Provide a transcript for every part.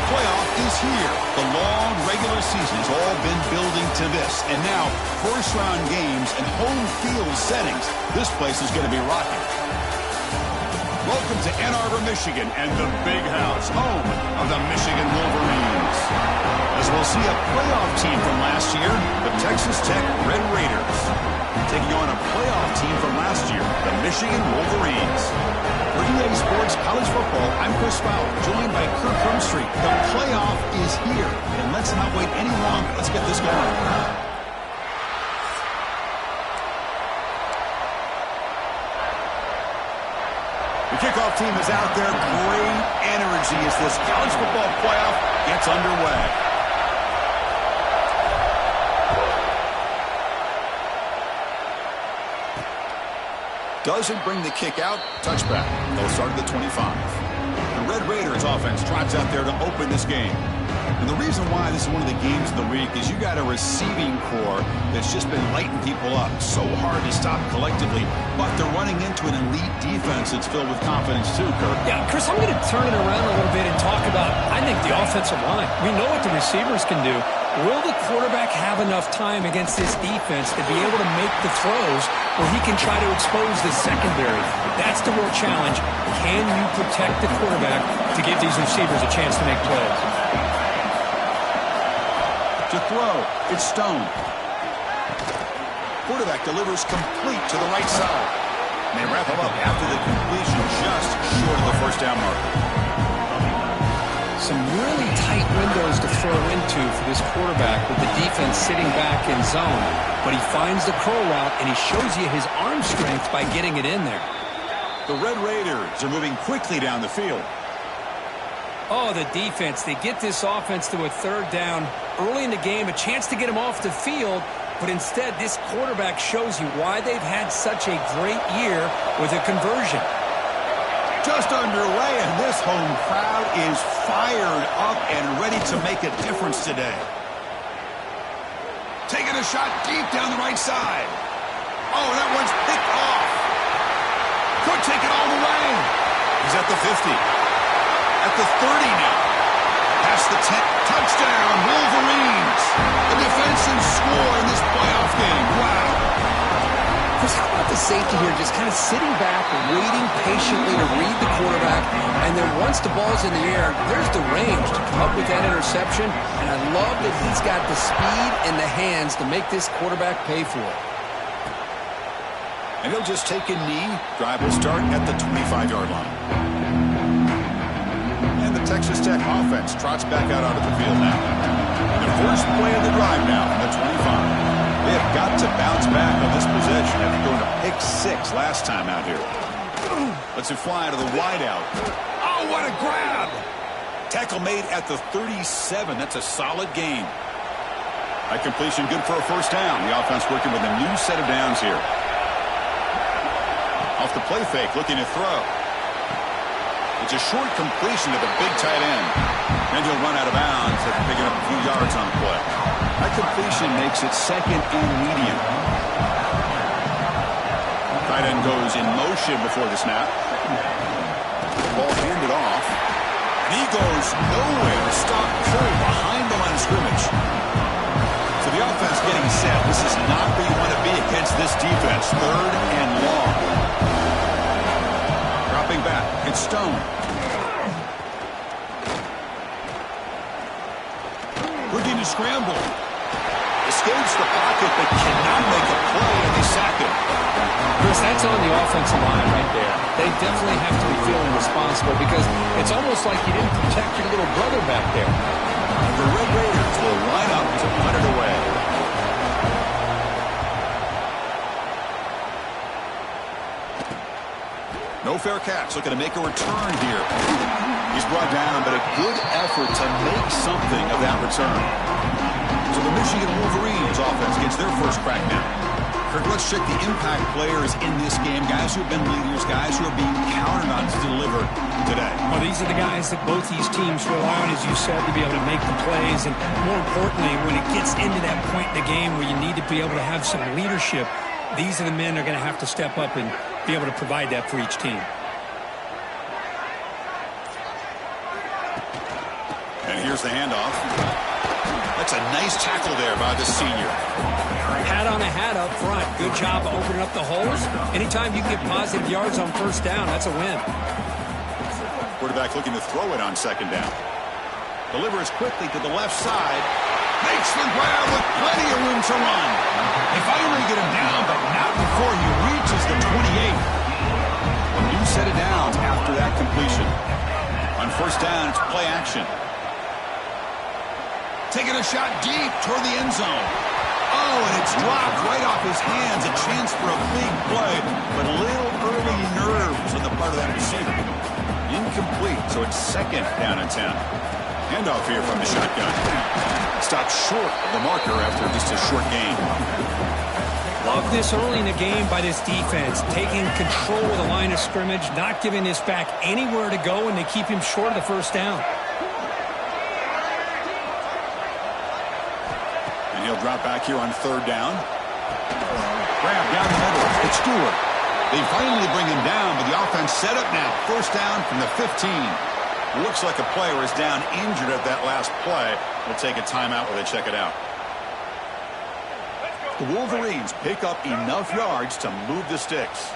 playoff is here. The long regular season has all been building to this. And now, first-round games and home field settings. This place is going to be rocking. Welcome to Ann Arbor, Michigan, and the Big House, home of the Michigan Wolverines. As we'll see a playoff team from last year, the Texas Tech Red Raiders, taking on a playoff team from last year, the Michigan Wolverines. For EA Sports College Football, I'm Chris Fowler, joined by Kirk Crumstreet. The playoff is here, and let's not wait any longer. Let's get this going. The kickoff team is out there. Great energy as this college football playoff gets underway. Doesn't bring the kick out. Touchback. They'll start at the 25. The Red Raiders offense trots out there to open this game. And the reason why this is one of the games of the week is you got a receiving core that's just been lighting people up. So hard to stop collectively, but they're running into an elite defense that's filled with confidence too, Kirk. Yeah, Chris, I'm going to turn it around a little bit and talk about, I think, the offensive line. We know what the receivers can do. Will the quarterback have enough time against this defense to be able to make the throws where he can try to expose the secondary? That's the real challenge. Can you protect the quarterback to give these receivers a chance to make plays? To throw, it's Stone. Quarterback delivers complete to the right side. And they wrap him up after the completion just short of the first down marker. Some really tight windows to throw into for this quarterback with the defense sitting back in zone. But he finds the curl route, and he shows you his arm strength by getting it in there. The Red Raiders are moving quickly down the field. Oh, the defense. They get this offense to a third down early in the game, a chance to get him off the field, but instead this quarterback shows you why they've had such a great year with a conversion. Just underway, and this home crowd is fired up and ready to make a difference today. Taking a shot deep down the right side. Oh, that one's picked off. Could take it all the way. He's at the 50. At the 30 now. Past the 10. Touchdown, Wolverines. A defensive score in this playoff game. Wow. Chris, how about the safety here just kind of sitting back, waiting patiently to read the quarterback, and then once the ball's in the air, there's the range to come up with that interception, and I love that he's got the speed and the hands to make this quarterback pay for it. And he'll just take a knee. Drive will start at the 25-yard line. And the Texas Tech offense trots back out onto the field now. The first play of the drive now from the 25. They have got to bounce back on this possession after going to pick 6 last time out here. Lets it fly to the wideout. Oh, what a grab! Tackle made at the 37. That's a solid gain. That completion good for a first down. The offense working with a new set of downs here. Off the play fake, looking to throw. It's a short completion to the big tight end. And he'll run out of bounds after picking up a few yards on the play. That completion makes it second and medium. Tight end goes in motion before the snap. Ball handed off. And he goes nowhere to stop Curry behind the line of scrimmage. So the offense getting set. This is not where you want to be against this defense. Third and long. Dropping back. It's Stone. Looking to scramble. Escapes the pocket but cannot make a play, and they sack him. Chris, that's on the offensive line right there. They definitely have to be feeling responsible because it's almost like you didn't protect your little brother back there. The Red Raiders will line up to punt it away. No fair catch, looking to make a return here. He's brought down, but a good effort to make something of that return. So the Michigan Wolverines offense gets their first crack now. Kirk, let's check the impact players in this game. Guys who have been leaders, guys who are being counted on to deliver today. Well, these are the guys that both these teams rely on, as you said, to be able to make the plays. And more importantly, when it gets into that point in the game where you need to be able to have some leadership, these are the men that are going to have to step up and be able to provide that for each team. And There's the handoff. That's a nice tackle there by the senior. Hat on a hat up front. Good job opening up the holes. Anytime you get positive yards on first down, that's a win. Quarterback looking to throw it on second down. Delivers quickly to the left side. Makes the grab with plenty of room to run. They finally get him down, but not before he reaches the 28. A new set of downs after that completion. On first down, it's play action. Taking a shot deep toward the end zone. Oh, and it's dropped right off his hands. A chance for a big play, but a little early nerves on the part of that receiver. Incomplete, so it's second down and 10. Handoff here from the shotgun. Stopped short of the marker after just a short gain. Love this early in the game by this defense. Taking control of the line of scrimmage, not giving this back anywhere to go, and they keep him short of the first down. And he'll drop back here on third down. Grab down the middle. It's Stewart. They finally bring him down, but the offense set up now. First down from the 15. Looks like a player is down injured at that last play. We'll take a timeout while they check it out. The Wolverines pick up enough yards to move the sticks.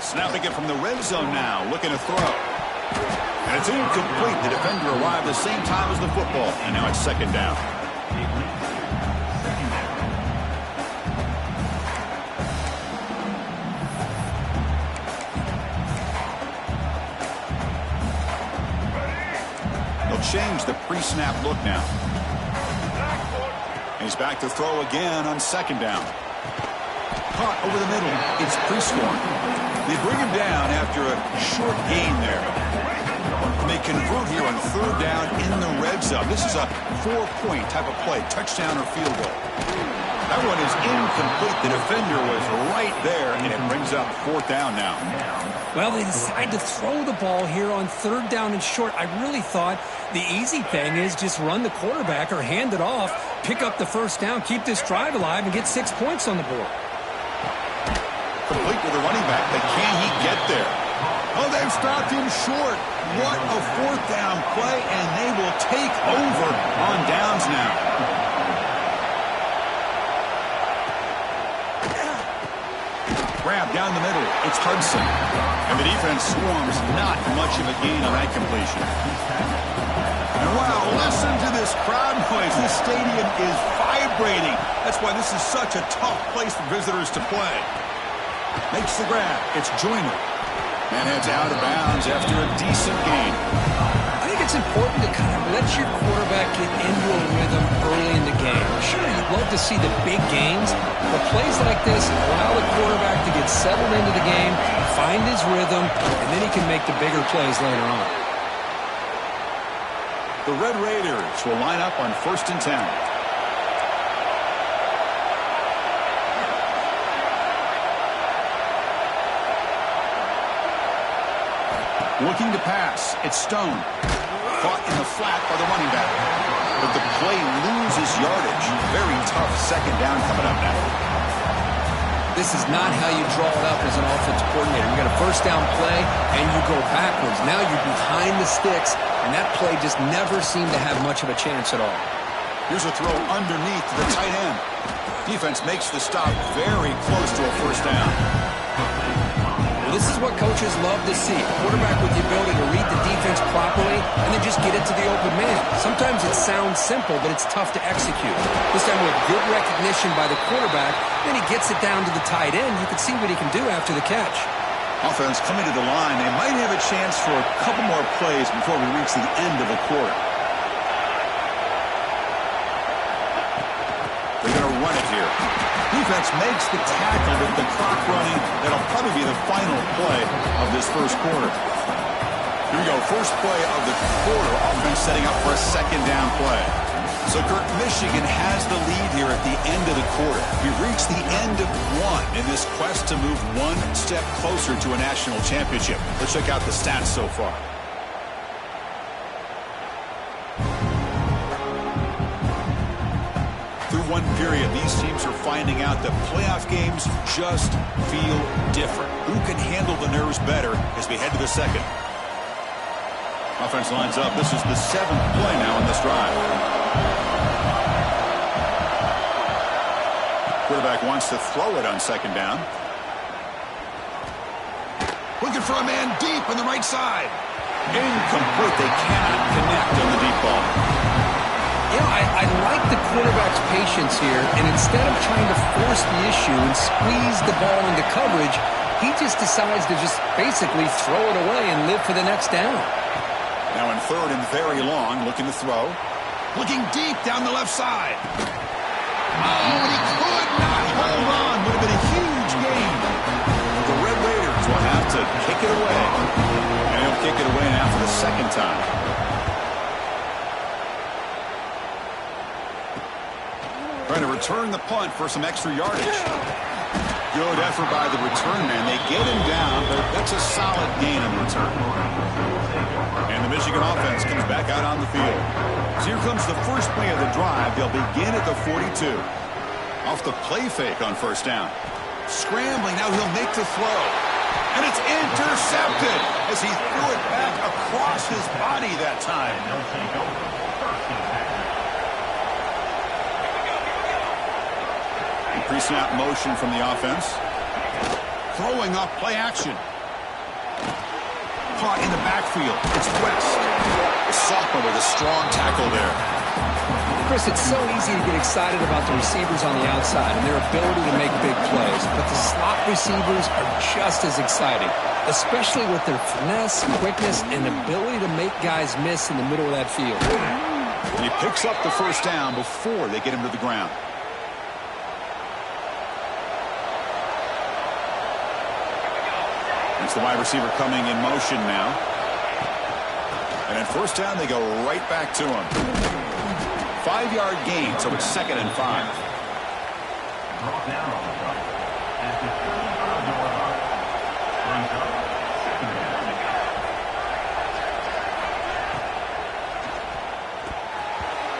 Snapping it from the red zone now, looking to throw. And it's incomplete. The defender arrived the same time as the football, and now it's second down. Change the pre-snap look now. He's back to throw again on second down. Caught over the middle. It's Prescorn. They bring him down after a short gain there. And they convert here on third down in the red zone. This is a 4-point type of play, touchdown or field goal. That one is incomplete. The defender was right there, and it brings up fourth down now. Well, they decide to throw the ball here on third down and short. I really thought the easy thing is just run the quarterback or hand it off, pick up the first down, keep this drive alive, and get 6 points on the board. Complete with the running back, but can he get there? Oh, they've stopped him short. What a fourth down play, and they will take over on downs now. Grab down the middle. It's Hudson. And the defense swarms. Not much of a gain on that completion. And wow, listen to this crowd noise. This stadium is vibrating. That's why this is such a tough place for visitors to play. Makes the grab. It's Joyner. And heads out of bounds after a decent gain. I think it's important to kind of let your quarterback get into a rhythm early in the game. Sure, you'd love to see the big gains, but plays like this allow the quarterback to get settled into the game, find his rhythm, and then he can make the bigger plays later on. The Red Raiders will line up on 1st and 10. Looking to pass. It's Stone. Caught in the flat by the running back. But the play loses yardage. Very tough second down coming up now. This is not how you draw it up as an offensive coordinator. You got a first down play, and you go backwards. Now you're behind the sticks, and that play just never seemed to have much of a chance at all. Here's a throw underneath to the tight end. Defense makes the stop very close to a first down. This is what coaches love to see. A quarterback with the ability to read the defense properly and then just get it to the open man. Sometimes it sounds simple, but it's tough to execute. This time with good recognition by the quarterback, then he gets it down to the tight end. You can see what he can do after the catch. Offense coming to the line. They might have a chance for a couple more plays before we reach the end of the quarter. They're going to run it here. Defense makes the tackle with the clock running. That'll probably be the final play of this first quarter. Here we go. First play of the quarter. Offense setting up for a second down play. So, Kurt, Michigan has the lead here at the end of the quarter. We've reached the end of one in this quest to move one step closer to a national championship. Let's check out the stats so far. Through one period, these teams are finding out that playoff games just feel different. Who can handle the nerves better as we head to the second? Offense lines up. This is the 7th play now in this drive. Quarterback wants to throw it on 2nd down. Looking for a man deep on the right side. Incomplete. They cannot connect on the deep ball. You know, I like the quarterback's patience here, and instead of trying to force the issue and squeeze the ball into coverage, he just decides to just basically throw it away and live for the next down. Now in 3rd and very long, looking to throw. Looking deep down the left side. Oh, and he could not hold on. Would have been a huge gain. The Red Raiders will have to kick it away. And he'll kick it away now for the 2nd time. Trying to return the punt for some extra yardage. Good effort by the return man. They get him down, but that's a solid gain on the return. And the Michigan offense comes back out on the field. So here comes the first play of the drive. They'll begin at the 42. Off the play fake on 1st down. Scrambling, now he'll make the throw. And it's intercepted as he threw it back across his body that time. Pre-snap motion from the offense. Throwing up play action. Caught in the backfield. It's West. The sophomore with a strong tackle there. Chris, it's so easy to get excited about the receivers on the outside and their ability to make big plays, but the slot receivers are just as exciting, especially with their finesse, quickness, and ability to make guys miss in the middle of that field. He picks up the 1st down before they get him to the ground. It's the wide receiver coming in motion now. And at 1st down, they go right back to him. 5-yard gain, so it's 2nd and 5.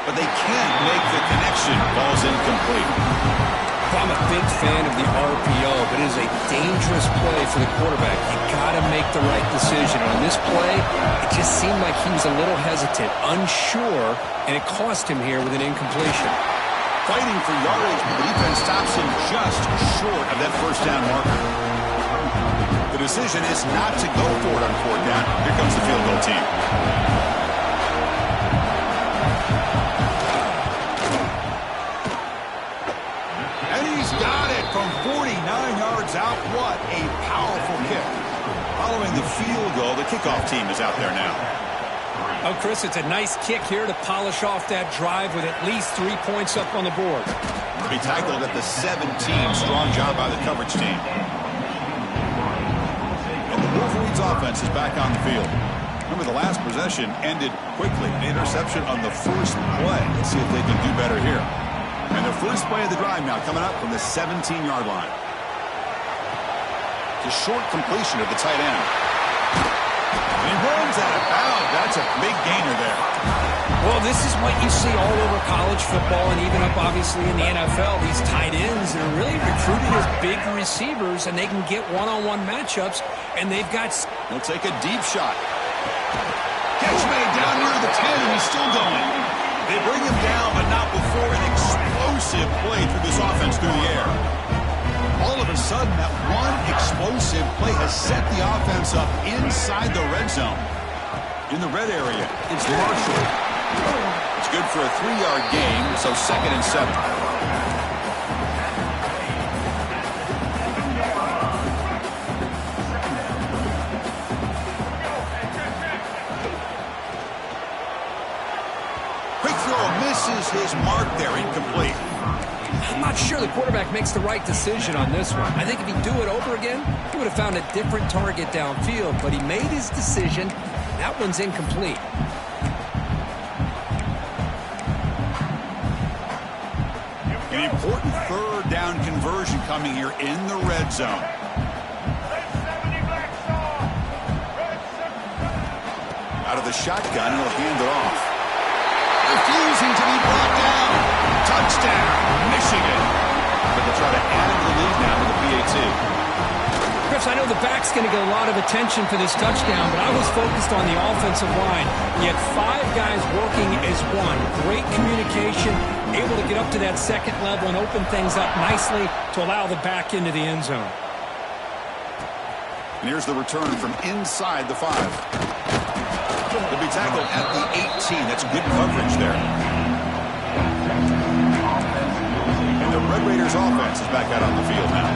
But they can't make the connection. Ball's incomplete. I'm a big fan of the RPO, but it is a dangerous play for the quarterback. You got to make the right decision. On this play, it just seemed like he was a little hesitant, unsure, and it cost him here with an incompletion. Fighting for yardage, but the defense stops him just short of that 1st down marker. The decision is not to go for it on 4th down. Here comes the field goal team. From 49 yards out, what a powerful kick. Following the field goal, the kickoff team is out there now. Oh, Chris, it's a nice kick here to polish off that drive with at least 3 points up on the board. He tackled at the 17. Strong job by the coverage team. And the Wolverines offense is back on the field. Remember, the last possession ended quickly. An interception on the 1st play. Let's see if they can do better here. And the first play of the drive now coming up from the 17-yard line. It's a short completion of the tight end. And he runs out of bounds. That's a big gainer there. Well, this is what you see all over college football and even up, obviously, in the NFL. These tight ends are really recruited as big receivers, and they can get one-on-one matchups, and they've got... He'll take a deep shot. Catch made down near the 10, and he's still going. They bring him down, but not before an explosive play through this offense through the air. All of a sudden, that one explosive play has set the offense up inside the red zone. In the red area, it's Marshall. It's good for a 3-yard gain, so 2nd and 7. Misses his mark there, incomplete. I'm not sure the quarterback makes the right decision on this one. I think if he'd do it over again, he would have found a different target downfield, but he made his decision. That one's incomplete. An important 3rd down conversion coming here in the red zone. Out of the shotgun, he'll hand it off. Refusing to be brought down. Touchdown, Michigan. But they'll try to add to the lead now with the PAT. Chris, I know the backs quarterback's going to get a lot of attention for this touchdown, but I was focused on the offensive line. You had 5 guys working as one. Great communication, able to get up to that second level and open things up nicely to allow the back into the end zone. And here's the return from inside the 5. They'll be tackled at the 18. That's good coverage there. And the Red Raiders offense is back out on the field now.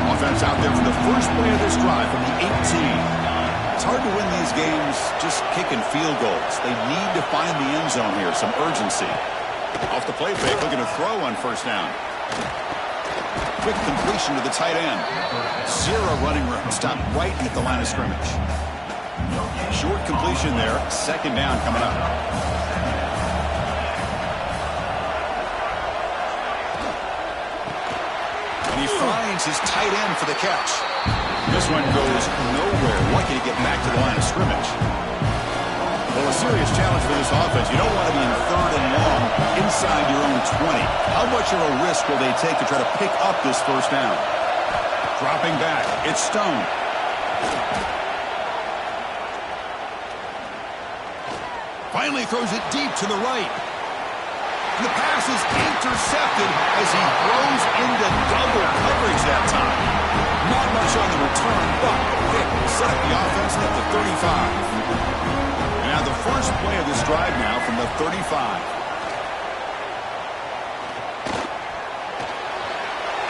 Offense out there for the first play of this drive from the 18. It's hard to win these games just kicking field goals. They need to find the end zone here, some urgency. Off the play fake, looking to throw on first down. Quick completion to the tight end. 0 running room. Stopped right at the line of scrimmage. Short completion there. Second down coming up. And he finds his tight end for the catch. This one goes nowhere. Lucky to get back to the line of scrimmage. Well, a serious challenge for this offense. You don't want to be in 3rd and long inside your own 20. How much of a risk will they take to try to pick up this first down? Dropping back. It's Stone. Finally throws it deep to the right. The pass is intercepted as he throws into double coverage that time. Not much on the return, but a pick will set up the offense at the 35. Now the first play of this drive now from the 35.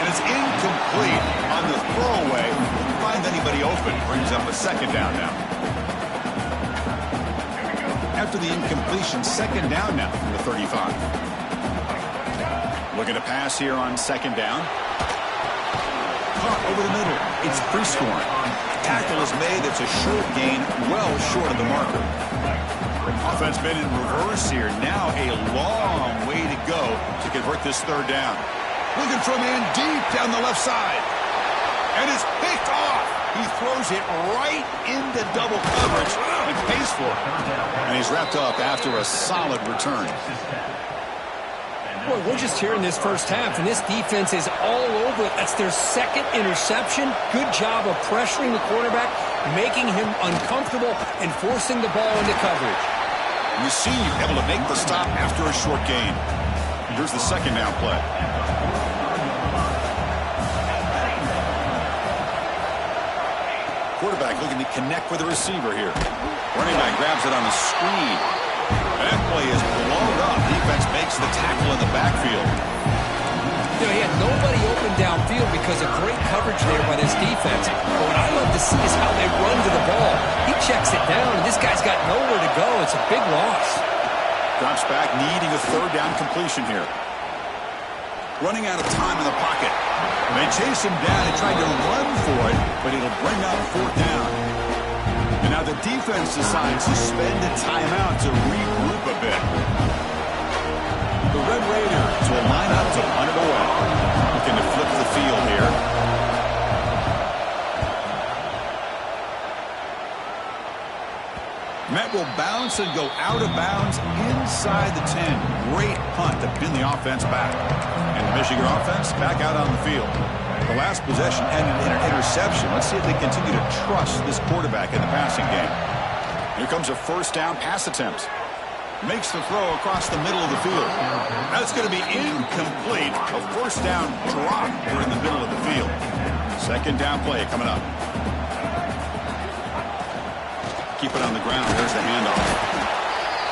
And it's incomplete on the throwaway. Didn't find anybody open. Brings up a second down now. After the incompletion, second down now from the 35. Looking to pass here on second down. Caught over the middle. It's free-scoring. Tackle is made. It's a short gain, well short of the marker. Offense been in reverse here. Now a long way to go to convert this third down. Looking from in deep down the left side. And it's picked off. He throws it right into double coverage and pays for it. And he's wrapped up after a solid return. Boy, we're just here in this first half, and this defense is all over it. That's their second interception. Good job of pressuring the quarterback, making him uncomfortable, and forcing the ball into coverage. You see, able to make the stop after a short gain. Here's the second down play. Quarterback looking to connect with the receiver here. Running back grabs it on the screen. That play is blown up. Defense makes the tackle in the backfield. You know, he had nobody open downfield because of great coverage there by this defense. But what I love to see is how they run to the ball. He checks it down, and this guy's got nowhere to go. It's a big loss. Drops back, needing a third down completion here. Running out of time in the pocket. They chase him down and tried to run for it, but it'll bring up fourth down. And now the defense decides to spend a timeout to regroup a bit. The Red Raiders will line up to punt it away. Looking to flip the field here. Met will bounce and go out of bounds inside the 10. Great punt to pin the offense back. And the Michigan offense back out on the field. The last possession ended in an interception. Let's see if they continue to trust this quarterback in the passing game. Here comes a first down pass attempt. Makes the throw across the middle of the field. That's going to be incomplete. A first down drop here in the middle of the field. Second down play coming up. Keep it on the ground. There's the handoff.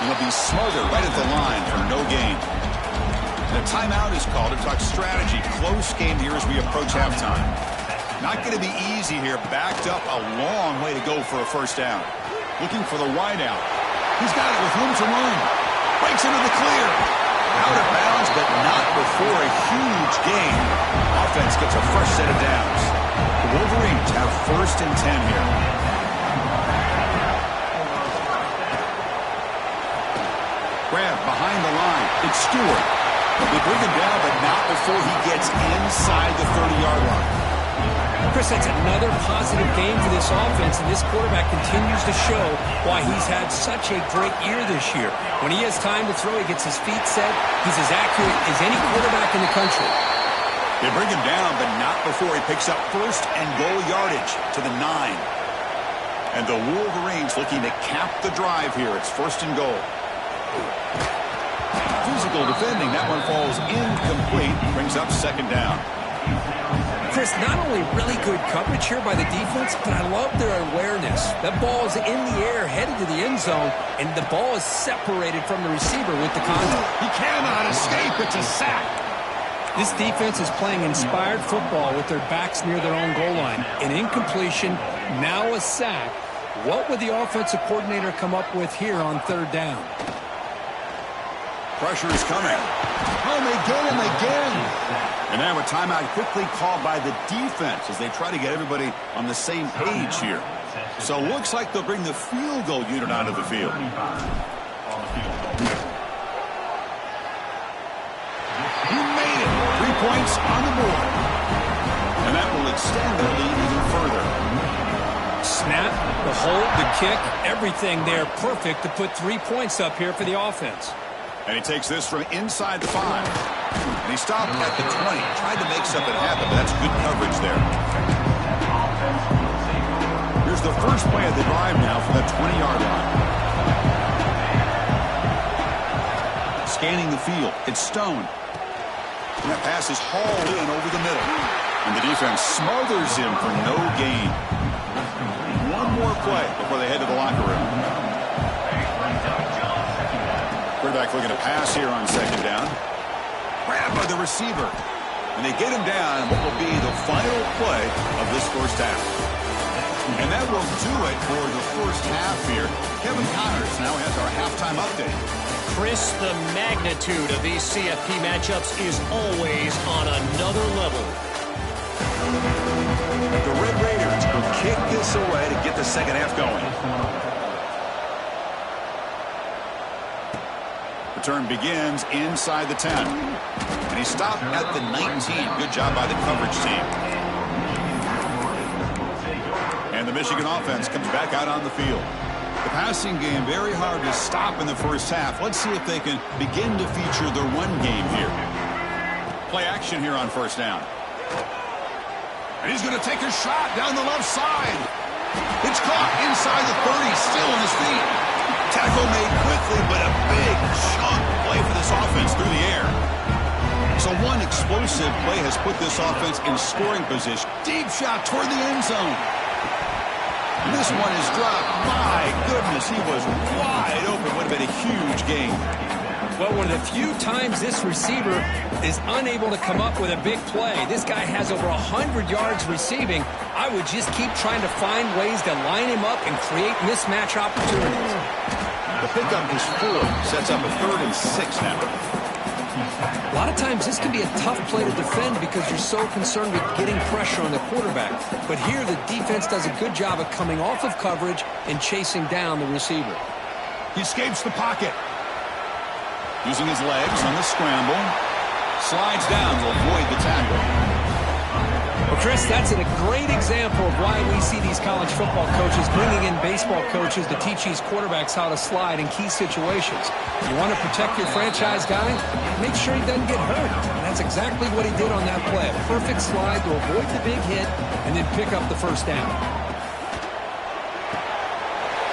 And he'll be smothered right at the line for no gain. The timeout is called to talk strategy. Close game here as we approach halftime. Not going to be easy here. Backed up a long way to go for a first down. Looking for the wideout. He's got it with room to run. Breaks into the clear. Out of bounds, but not before a huge gain. Offense gets a fresh set of downs. The Wolverines have first and 10 here. Grab behind the line. It's Stewart. They bring him down, but not before he gets inside the 30-yard line. Chris, that's another positive game for this offense, and this quarterback continues to show why he's had such a great year this year. When he has time to throw, he gets his feet set. He's as accurate as any quarterback in the country. They bring him down, but not before he picks up first and goal yardage to the 9. And the Wolverines looking to cap the drive here. It's first and goal. Physical defending. That one falls incomplete. Brings up second down. Chris, not only really good coverage here by the defense, but I love their awareness. That ball is in the air, headed to the end zone, and the ball is separated from the receiver with the contact. He cannot escape. It's a sack. This defense is playing inspired football with their backs near their own goal line. An incompletion, now a sack. What would the offensive coordinator come up with here on third down? Pressure is coming. Oh, they get him again. And now a timeout quickly called by the defense as they try to get everybody on the same page here. So looks like they'll bring the field goal unit onto the field. He made it. 3 points on the board. And that will extend their lead even further. Snap, the hold, the kick, everything there perfect to put 3 points up here for the offense. And he takes this from inside the 5. And he stopped at the 20. Tried to make something happen, but that's good coverage there. Here's the first play of the drive now for that 20-yard line. Scanning the field. It's Stone. And that pass is hauled in over the middle. And the defense smothers him for no gain. One more play before they head to the locker room. Quarterback looking to pass here on second down. Grabbed by the receiver. And they get him down what will be the final play of this first half. And that will do it for the first half here. Kevin Connors now has our halftime update. Chris, the magnitude of these CFP matchups is always on another level. The Red Raiders will kick this away to get the second half going. Return begins inside the 10. And he stopped at the 19. Good job by the coverage team. And the Michigan offense comes back out on the field. The passing game very hard to stop in the first half. Let's see if they can begin to feature the run game here. Play action here on first down. And he's going to take a shot down the left side. It's caught inside the 30, still on his feet. Tackle made quickly, but a big chunk play for this offense through the air. So one explosive play has put this offense in scoring position. Deep shot toward the end zone. And this one is dropped. My goodness, he was wide open. Would have been a huge gain. Well, one of the few times this receiver is unable to come up with a big play. This guy has over 100 yards receiving. I would just keep trying to find ways to line him up and create mismatch opportunities. The pickup is 4. Sets up a 3rd and 6 now. A lot of times this can be a tough play to defend because you're so concerned with getting pressure on the quarterback. But here the defense does a good job of coming off of coverage and chasing down the receiver. He escapes the pocket. Using his legs on the scramble. Slides down to avoid the tackle. Well, Chris, that's a great example of why we see these college football coaches bringing in baseball coaches to teach these quarterbacks how to slide in key situations. You want to protect your franchise guy? Make sure he doesn't get hurt. And that's exactly what he did on that play. A perfect slide to avoid the big hit and then pick up the first down.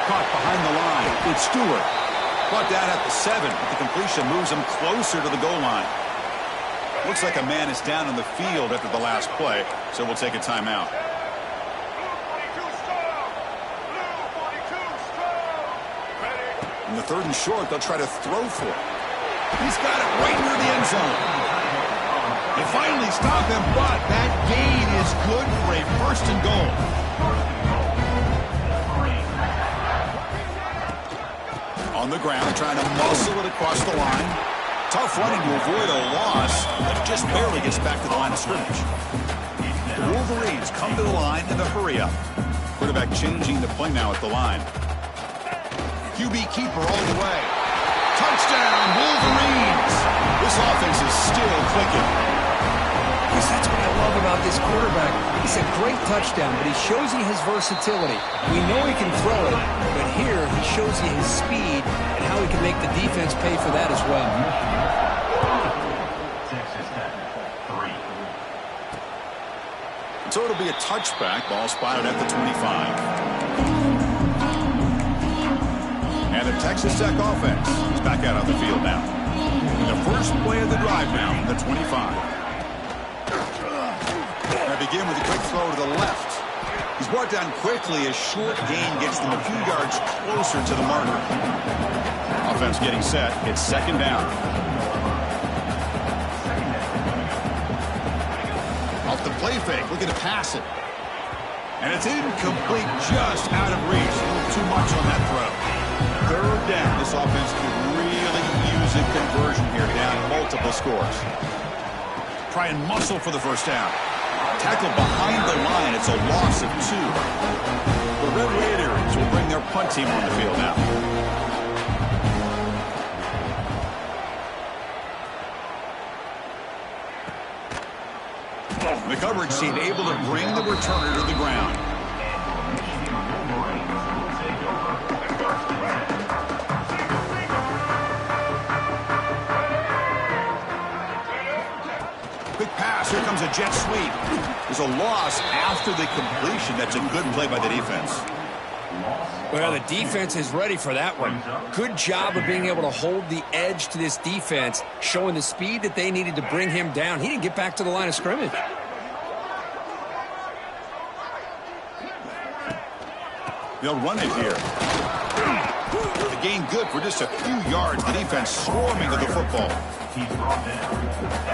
Caught behind the line. It's Stewart. Brought down at the 7, but the completion moves him closer to the goal line. Looks like a man is down on the field after the last play, so we'll take a timeout. In the 3rd and short, they'll try to throw for it. He's got it right near the end zone. They finally stop him, but that gain is good for a 1st and goal. On the ground, trying to muscle it across the line. Tough running to avoid a loss, but just barely gets back to the line of scrimmage. The Wolverines come to the line in the hurry-up. Quarterback changing the play now at the line. QB keeper all the way. Touchdown, Wolverines! This offense is still clicking. Because that's what I love about this quarterback. It's a great touchdown, but he shows you his versatility. We know he can throw it, but here he shows you his speed and how he can make the defense pay for that as well. So it'll be a touchback. Ball spotted at the 25. And the Texas Tech offense is back out on the field now. In the first play of the drive now from the 25. They begin with a quick throw to the left. He's brought down quickly. A short gain gets them a few yards closer to the marker. Offense getting set. It's second down. Off the play fake. Looking to pass it. And it's incomplete, just out of reach. A little too much on that throw. Third down. This offense could really use a conversion here, down multiple scores. Try and muscle for the first down. Tackle behind the line. It's a loss of 2. The Red Raiders will bring their punt team on the field now. The coverage team able to bring the returner to the ground. Quick pass. Here comes a jet sweep. There's a loss after the completion. That's a good play by the defense. Well, the defense is ready for that one. Good job of being able to hold the edge to this defense, showing the speed that they needed to bring him down. He didn't get back to the line of scrimmage. They'll run it here. The gain good for just a few yards. The defense swarming to the football.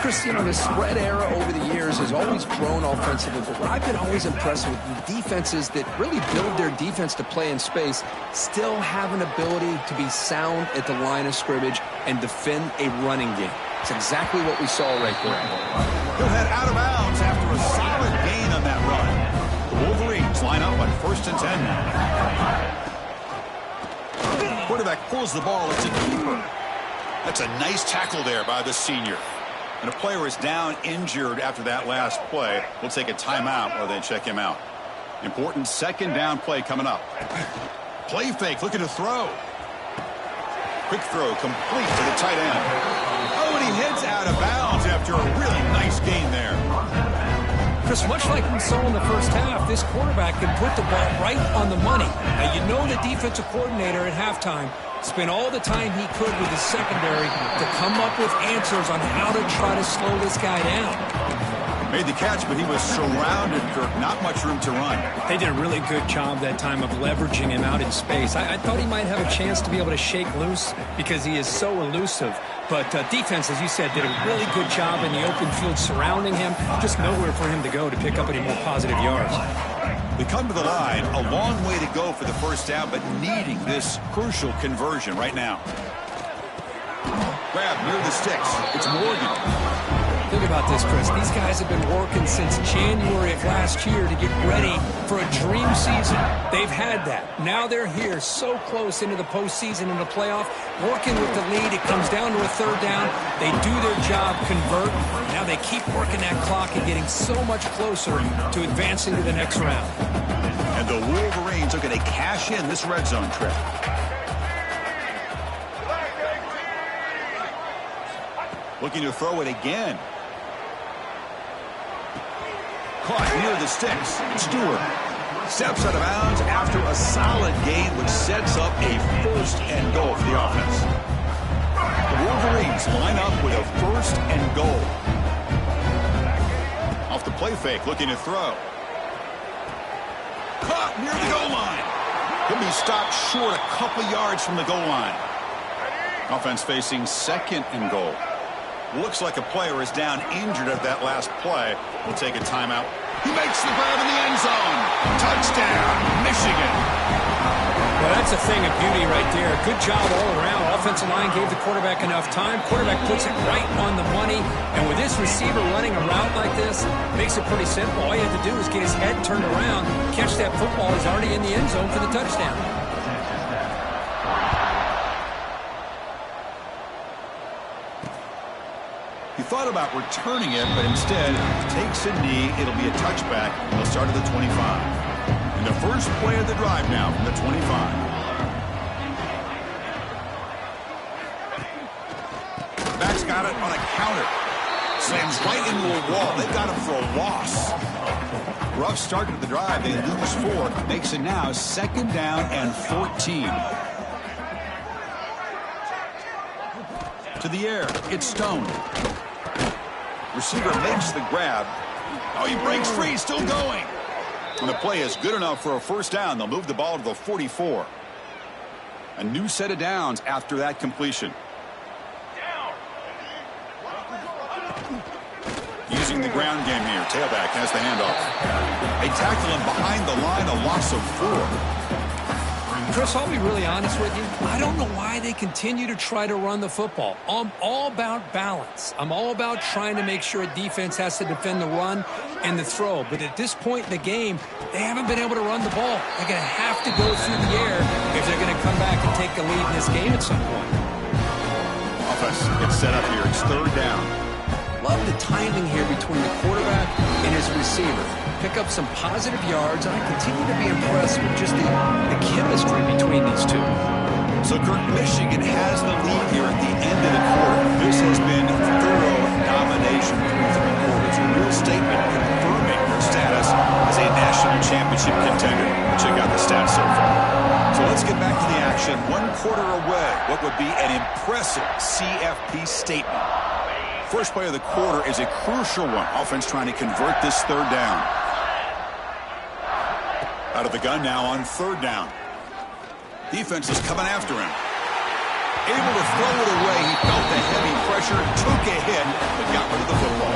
Chris, you know, the spread era over the years has always grown offensively, but what I've been always impressed with the defenses that really build their defense to play in space still have an ability to be sound at the line of scrimmage and defend a running game. It's exactly what we saw right there. He'll head out of bounds after a solid gain on that run. The Wolverines line up on 1st and 10 now. Quarterback pulls the ball. It's a keeper. That's a nice tackle there by the senior. And a player is down injured after that last play. We'll take a timeout while they check him out. Important second down play coming up. Play fake, looking to throw. Quick throw, complete to the tight end. Oh, and he heads out of bounds after a really nice gain there. Chris, much like we saw in the first half, this quarterback can put the ball right on the money. Now, you know the defensive coordinator at halftime spent all the time he could with his secondary to come up with answers on how to try to slow this guy down. Made the catch, but he was surrounded, Kirk. Not much room to run. They did a really good job that time of leveraging him out in space. I thought he might have a chance to be able to shake loose because he is so elusive. But defense, as you said, did a really good job in the open field surrounding him. Just nowhere for him to go to pick up any more positive yards. We come to the line. A long way to go for the first down, but needing this crucial conversion right now. Grab near the sticks. It's Morgan. Think about this, Chris. These guys have been working since January of last year to get ready for a dream season. They've had that. Now they're here so close into the postseason and the playoff, working with the lead. It comes down to a third down. They do their job, convert. Now they keep working that clock and getting so much closer to advancing to the next round. And the Wolverines are going to cash in this red zone trip. Looking to throw it again. Caught near the sticks. Stewart steps out of bounds after a solid gain, which sets up a 1st and goal for the offense. The Wolverines line up with a 1st and goal. Off the play fake, looking to throw. Caught near the goal line. He'll be stopped short a couple yards from the goal line. Offense facing 2nd and goal. Looks like a player is down injured at that last play. We'll take a timeout. He makes the grab in the end zone. Touchdown, Michigan. Well, that's a thing of beauty right there. Good job all around. Offensive line gave the quarterback enough time. Quarterback puts it right on the money. And with this receiver running a route like this, makes it pretty simple. All you have to do is get his head turned around, catch that football. He's already in the end zone for the touchdown. He thought about returning it, but instead takes a knee. It'll be a touchback. He'll start at the 25. And the first play of the drive now from the 25. Back's got it on a counter. Slams right into a wall. They've got him for a loss. Rough start to the drive. They lose 4. Makes it now 2nd down and 14. To the air. It's Stone. Receiver makes the grab. Oh, he breaks free. Still going. And the play is good enough for a first down. They'll move the ball to the 44. A new set of downs after that completion. Using the ground game here. Tailback has the handoff. They tackle him behind the line. A loss of 4. Chris, I'll be really honest with you. I don't know why they continue to try to run the football. I'm all about balance. I'm all about trying to make sure a defense has to defend the run and the throw. But at this point in the game, they haven't been able to run the ball. They're going to have to go through the air if they're going to come back and take the lead in this game at some point. Offense gets set up here. It's 3rd down. Love the timing here between the quarterback and his receiver. Pick up some positive yards, and I continue to be impressed with just the chemistry between these two. So, Kirk, Michigan has the lead here at the end of the quarter. This has been thorough domination through 3 quarters. A real statement confirming their status as a national championship contender. Check out the stats so far. So let's get back to the action. 1 quarter away. What would be an impressive CFP statement? First play of the quarter is a crucial one. Offense trying to convert this 3rd down. Out of the gun now on 3rd down. Defense is coming after him. Able to throw it away. He felt the heavy pressure, took a hit, but got rid of the football.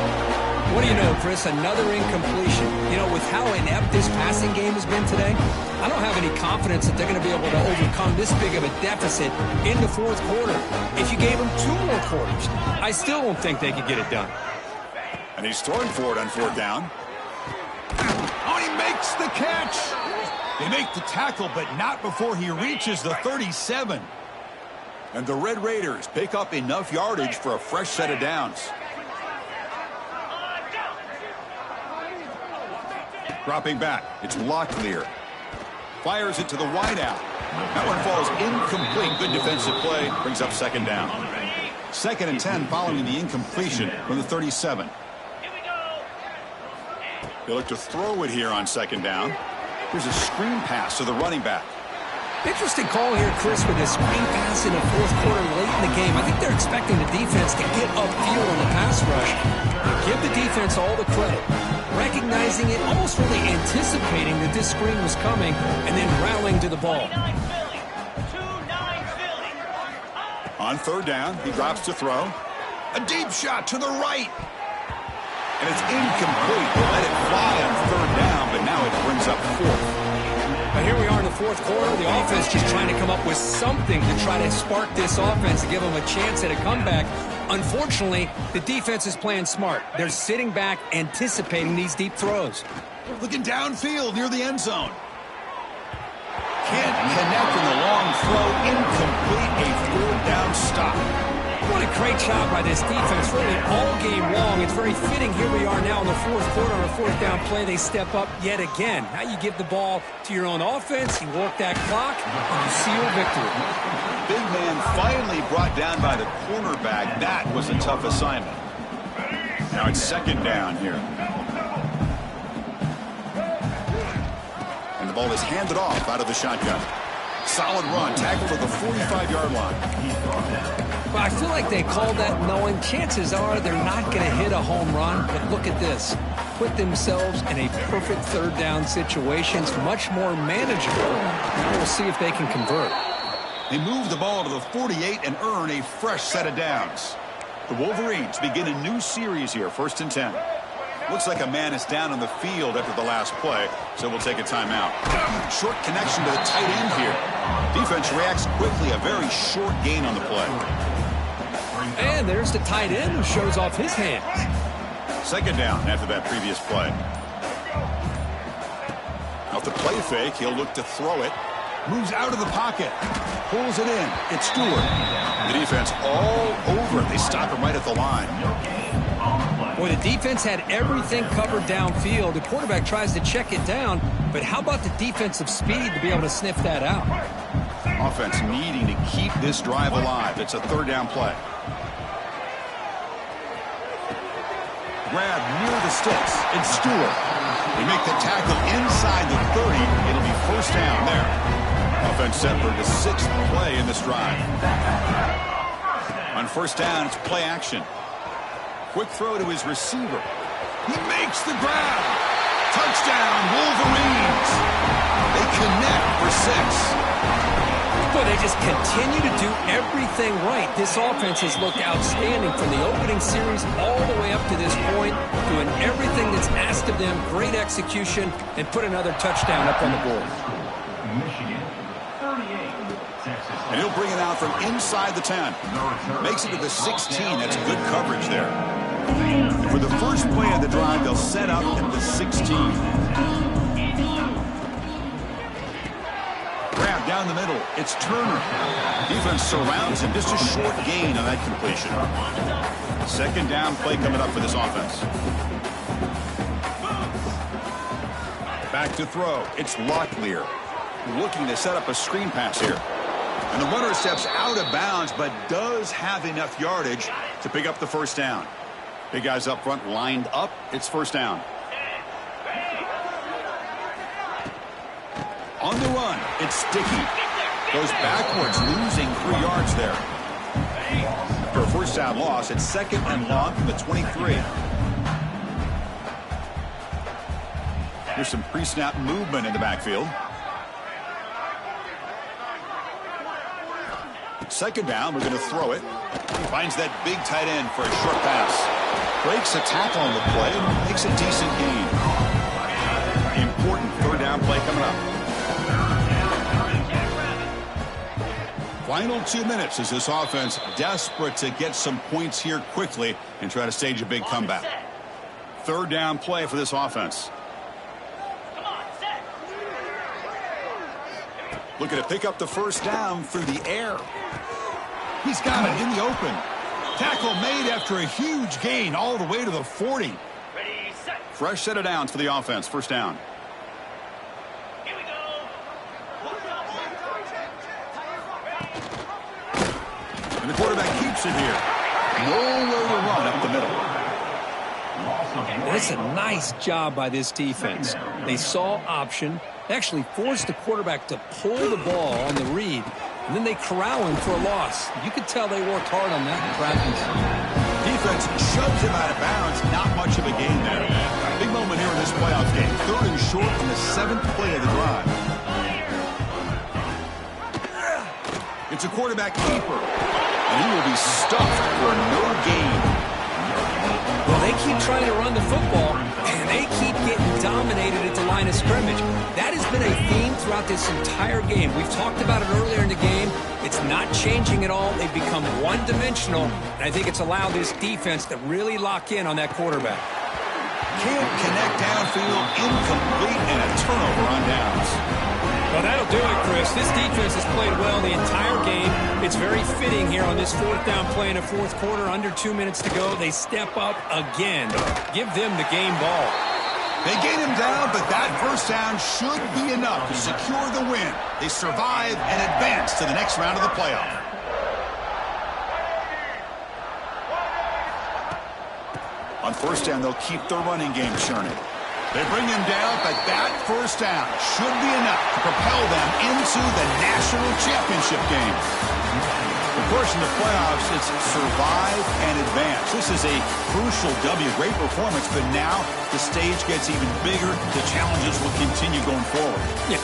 What do you know, Chris? Another incompletion. You know, with how inept this passing game has been today, I don't have any confidence that they're going to be able to overcome this big of a deficit in the 4th quarter. If you gave them 2 more quarters, I still don't think they could get it done. And he's throwing for it on 4th down. Oh, he makes the catch. They make the tackle, but not before he reaches the 37. And the Red Raiders pick up enough yardage for a fresh set of downs. Dropping back, it's Locklear. Fires it to the wideout. That one falls incomplete. Good defensive play. Brings up 2nd down. 2nd and 10 following the incompletion from the 37. They look to throw it here on 2nd down. Here's a screen pass to the running back. Interesting call here, Chris, with this screen pass in the 4th quarter late in the game. I think they're expecting the defense to get upfield on the pass rush. Give the defense all the credit. Recognizing it, almost really anticipating that this screen was coming, and then rallying to the ball. On 3rd down, he drops to throw. A deep shot to the right. And it's incomplete. They let it fly on 3rd down, but now it brings up 4th. Now here we are in the 4th quarter. The offense just trying to come up with something to try to spark this offense to give them a chance at a comeback. Unfortunately, the defense is playing smart. They're sitting back, anticipating these deep throws. Looking downfield near the end zone. Can't connect in the long throw. Incomplete. A 4th down stop. What a great job by this defense, really all game long. It's very fitting. Here we are now in the 4th quarter on a 4th down play. They step up yet again. Now you give the ball to your own offense. You work that clock, and you seal victory. Big man finally brought down by the cornerback. That was a tough assignment. Now it's 2nd down here. And the ball is handed off out of the shotgun. Solid run, tackle to the 45-yard line. Well, I feel like they called that knowing chances are they're not going to hit a home run. But look at this. Put themselves in a perfect 3rd down situation. It's much more manageable. Now we'll see if they can convert. They move the ball to the 48 and earn a fresh set of downs. The Wolverines begin a new series here, 1st and 10. Looks like a man is down on the field after the last play, so we'll take a timeout. Short connection to the tight end here. Defense reacts quickly, a very short gain on the play. And there's the tight end who shows off his hands. 2nd down after that previous play. Off the play fake, he'll look to throw it. Moves out of the pocket. Pulls it in. It's Stewart. The defense all over it. They stop him right at the line. Boy, the defense had everything covered downfield. The quarterback tries to check it down, but how about the defensive speed to be able to sniff that out? Offense needing to keep this drive alive. It's a 3rd down play. grab near the sticks. It's Stewart. They make the tackle inside the 30. It'll be first down there. Offense set for the 6th play in this drive. On first down, it's play action. Quick throw to his receiver. He makes the grab. Touchdown, Wolverines. They connect for 6. Boy, they just continue to do everything right. This offense has looked outstanding from the opening series all the way up to this point, doing everything that's asked of them, great execution, and put another touchdown up on the board. Michigan, 38, Texas. And he'll bring it out from inside the 10. Makes it to the 16. That's good coverage there. For the first play of the drive, they'll set up at the 16. Grab down the middle. It's Turner. Defense surrounds him. Just a short gain on that completion. Second down play coming up for this offense. Back to throw. It's Locklear. Looking to set up a screen pass here. And the runner steps out of bounds, but does have enough yardage to pick up the first down. Big guys up front lined up. It's first down. On the run, it's Sticky. Goes backwards, losing 3 yards there. For a first down loss, it's second and long from the 23. There's some pre-snap movement in the backfield. Second down, we're going to throw it. Finds that big tight end for a short pass. Breaks a tackle on the play and makes a decent gain. Important third down play coming up. Final 2 minutes as this offense desperate to get some points here quickly and try to stage a big comeback. Third down play for this offense. Looking to pick up the first down through the air. He's got it in the open. Tackle made after a huge gain all the way to the 40. Fresh set of downs for the offense. First down. And the quarterback keeps it here. Nowhere to run up the middle. That's a nice job by this defense. They saw option, actually forced the quarterback to pull the ball on the read, and then they corral him for a loss. You could tell they worked hard on that in practice. Defense shoves him out of bounds. Not much of a gain there. Big moment here in this playoff game. Third and short on the 7th play of the drive. It's a quarterback keeper. And he will be stuffed for no gain. Well, they keep trying to run the football, and they keep getting dominated at the line of scrimmage. That has been a theme throughout this entire game. We've talked about it earlier in the game. It's not changing at all. They've become one-dimensional, and I think it's allowed this defense to really lock in on that quarterback. Can't connect downfield, incomplete, and a turnover on downs. Well, that'll do it, Chris. This defense has played well the entire game. It's very fitting here on this fourth down play in the fourth quarter. Under 2 minutes to go. They step up again. Give them the game ball. They gain him down, but that first down should be enough to secure the win. They survive and advance to the next round of the playoff. On first down, they'll keep their running game churning. They bring him down, but that first down should be enough to propel them into the national championship game. Of course, in the playoffs, it's survive and advance. This is a crucial W. Great performance, but now the stage gets even bigger. The challenges will continue going forward. Yeah.